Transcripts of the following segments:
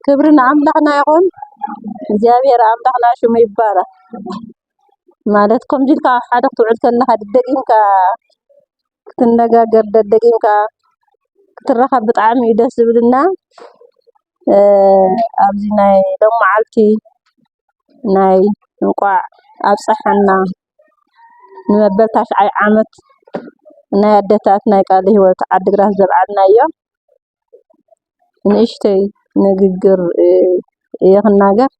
ክብርን አምላኽና ይኹን እግዚአብሔር አምላኽና ሽሙ ይባረክ ማለት ከምዚልካ ሓደ ክትውዕል ከለካ ደቂምካ ክትነጋገር ደቂምካ ክትራኸብ ብጣዕሚ እዩ ደስ ዝብልና ኣብዚ ናይ ሎም መዓልቲ ናይ እንቋዕ ኣብፀሓና ንመበል 9 ዓመት ናይ ኣዴታት ናይ ቃለ ህይወት ዓዲግራት ዘብዓልና እዮም ንእሽተይ ንግግር ይኽናገር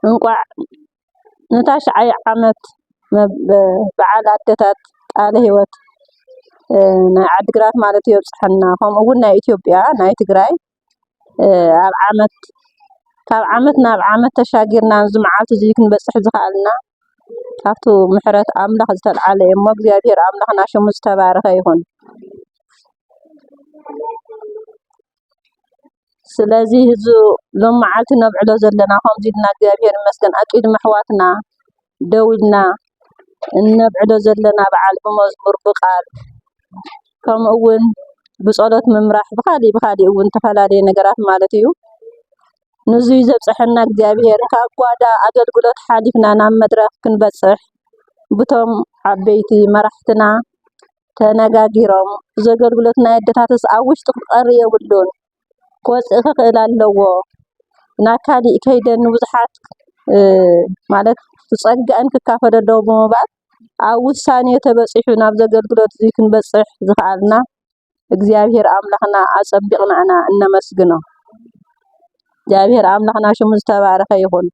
እንቋዕ ን9 ዓመት በዓል ኣዴታት ቃለ ህይወት ናይ ዓዲግራት ማለት እዩ ኣብፀሓና ከምኡ እውን ናይ ኢትዮጵያ ናይ ትግራይ ኣብ ዓመት ካብ ዓመት ናብ ዓመት ተሻጊርና ዝመዓልቲ እዚ ክንበፅሕ ዝኽኣልና ካብቱ ምሕረት ኣምላኽ ዝተልዓለ እሞ እግዚአብሔር ኣምላኽና ሽሙ ዝተባረኸ ይኹን ስለዚ ህዙ ሎም መዓልቲ ነብዕሎ ዘለና ከምዚ ኢልና እግዚአብሔር ይመስገን ኣቂድ ኣሕዋትና ደው ኢልና እነብዕሎ ዘለና በዓል ብመዝሙር ብቃል ከምኡ እውን ብጸሎት ምምራሕ ብኻሊእ እውን ተፈላለየ ነገራት ማለት እዩ ንዙይ ዘብፅሐና እግዚአብሔር ካብ ጓዳ ኣገልግሎት ሓሊፍና ናብ መድረኽ ክንበፅሕ ብቶም ዓበይቲ መራሕትና ተነጋጊሮም ዘገልግሎት ናይ ኣዴታትስ ኣብ ውሽጢ ክቀሪ የብሉን ክወፅእ ክኽእል ኣለዎ ናብ ካሊእ ከይደን ብዙሓት ማለት ዝፀግአን ክካፈል ኣለዎ ብምባል ኣብ ውሳኔ ተበፂሑ ናብ ዘገልግሎት እዚ ክንበፅሕ ዝኽኣልና እግዚአብሔር ኣምላኽና ኣፀቢቕናና እነመስግኖ እግዚአብሔር ኣምላኽና ሽሙ ዝተባረኸ ይኹን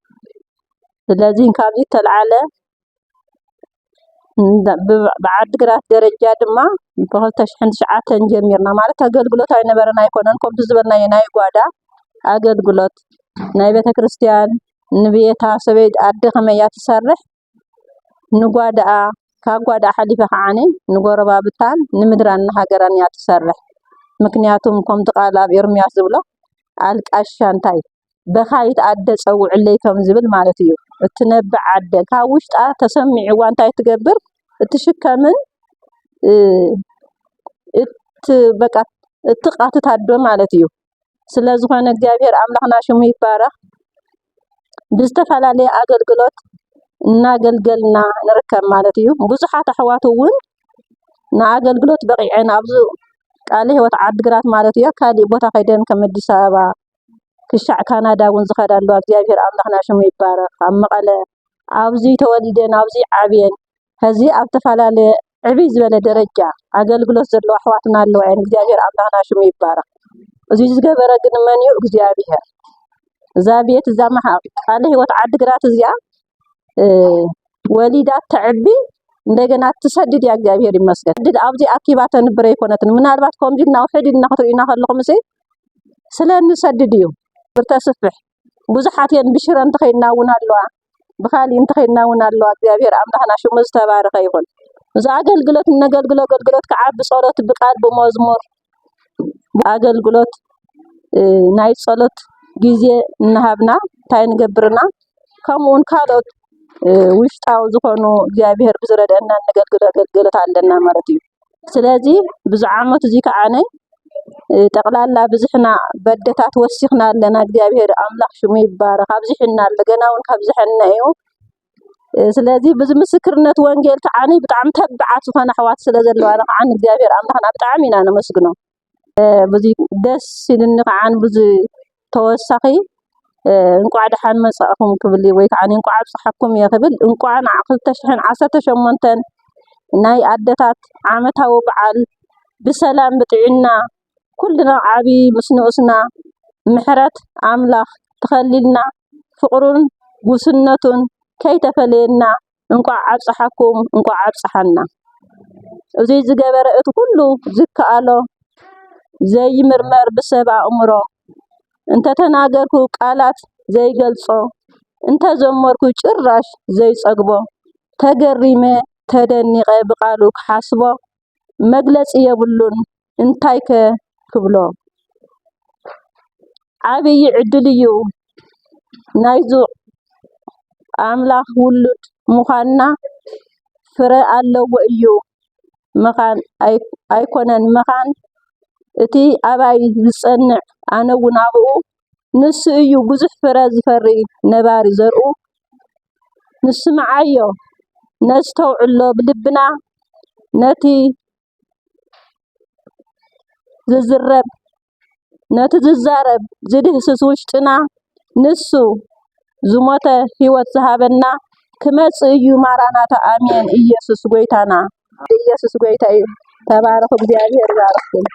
ስለዚ ካብዚ ተልዓለ ብዓዲግራት ደረጃ ድማ ብ2009 ጀሚርና ማለት ኣገልግሎት ኣይነበረን ኣይኮነን ከምቲ ዝበልናዮ ናይ ጓዳ ኣገልግሎት ናይ ቤተክርስትያን ንቤታ ሰበይት ኣደ ከመይ እያ ትሰርሕ ንጓዳኣ ካብ ጓዳኣ ሓሊፋ ከዓኒ ንጎረባብታን ንምድራን ሃገራን እያ ትሰርሕ ምክንያቱም ከምቲ ቃል ኣብ ኤርምያስ ዝብሎ ኣልቃሻ እንታይ በኻይት ኣደ ፀውዕለይ ከም ዝብል ማለት እዩ እትነብዕ ዓደ ካብ ውሽጣ ተሰሚዕዋ እንታይ ትገብር እትሽከምን በቃ እትቃትት ኣዶ ማለት እዩ ስለዝኾነ እግዚአብሔር ኣምላኽና ሽሙ ይባረኽ ብዝተፈላለየ ኣገልግሎት እናገልገልና ንርከብ ማለት እዩ ብዙሓት ኣሕዋት እውን ንኣገልግሎት በቂዐን ኣብዚ ቃለ ህይወት ዓዲግራት ማለት እዩ ካሊእ ቦታ ከይደን ከም ኣዲስ ኣበባ ክሻዕ ካናዳ እውን ዝኸዳ ኣለዋ እግዚአብሔር ኣምላኽና ሽሙ ይባረኽ ኣብ መቐለ ኣብዚ ተወሊደን ኣብዚ ዓብየን ሕዚ ኣብ ተፈላለየ ዕብይ ዝበለ ደረጃ ኣገልግሎት ዘለዎ ኣሕዋትና ኣለዋ እየን እግዚአብሔር ኣምላኽና ሽሙ ይባረኽ እዚ ዝገበረ ግን መን እዩ እግዚአብሔር እዛ ቤት እዛ ቃለ ህይወት ዓዲግራት እዚኣ ወሊዳ ተዕቢ እንደገና ትሰድድ ያ እግዚአብሔር ይመስገን ድድ ኣብዚ ኣኪባ ተንብረ ይኮነትን ምናልባት ከምዚ እናውሕድና ክትሪእና ከለኹም ስለንሰድድ እዩ ብርተስፍሕ ብዙሓት የን ብሽረ እንተኸይድና እውን ኣለዋ ብኻሊእ እንተኸይድና እውን ኣለዋ እግዚአብሔር ኣምላኽና ሽሙ ዝተባረኸ ይኹን እዚ ኣገልግሎት ነገልግሎ ኣገልግሎት ከዓ ብጸሎት ብቃል ብመዝሙር ኣገልግሎት ናይ ጸሎት ጊዜ እናሃብና እንታይ ንገብርና ከምኡውን ካልኦት ውሽጣዊ ዝኾኑ እግዚአብሔር ብዝረድአና ነገልግሎ ኣገልግሎት ኣለና ማለት እዩ ስለዚ ብዙ ዓመት እዚ ከዓነ ጠቅላላ ብዙሕና በደታት ወሲኽና ኣለና እግዚአብሔር ኣምላኽ ሽሙ ይባረኽ ኣብዚሕና ኣሎ ገና እውን ካብዝሐና እዩ ስለዚ ብዙ ምስክርነት ወንጌል ከዓነ ብጣዕሚ ተብዓት ዝኾነ ኣሕዋት ስለ ዘለዋና ከዓነ እግዚአብሔር ኣምላኽና ብጣዕሚ ኢና ነመስግኖ ብዙ ደስ ኢሉኒ ከዓነ ብዙ ተወሳኺ እንቋዕ ደሓን መጻእኹም ክብል ወይ ከዓነ እንቋዕ ኣብፅሓኩም እየ ክብል እንቋዕ 2018 ናይ ኣዴታት ዓመታዊ በዓል ብሰላም ብጥዕና ኩልና ዓቢ ምስንኡስና ምሕረት ኣምላኽ ተኸሊልና ፍቅሩን ጉስነቱን ከይተፈለየና እንቋዕ ኣብፅሓኩም እንቋዕ ኣብፅሓና እዚ ዝገበረ እቲ ኩሉ ዝከኣሎ ዘይምርመር ብሰብ ኣእምሮ እንተተናገርኩ ቃላት ዘይገልጾ እንተዘመርኩ ጭራሽ ዘይጸግቦ ተገሪመ ተደኒቀ ብቃሉ ክሓስቦ መግለጽ የብሉን እንታይከ ክብሎ ዓብይ ዕድል እዩ ናይዙ ኣምላኽ ውሉድ ምዃንና ፍረ ኣለዎ እዩ መኻን ኣይኮነን መኻን እቲ ኣባይ ዝጸንዕ ኣነ እውን ኣብኡ ንሱ እዩ ብዙሕ ፍረ ዝፈሪ ነባሪ ዘርኡ ንስምዓዮ ነስተውዕሎ ብልብና ነቲ ዝዛረብ ዝድህስስ ውሽጥና ንሱ ዝሞተ ህይወት ዝሃበና ክመጽእ እዩ ማራናታ ኣሜን ኢየሱስ ጎይታና ኢየሱስ ጎይታ እዩ ተባረኹ እግዚአብሔር ይባርክም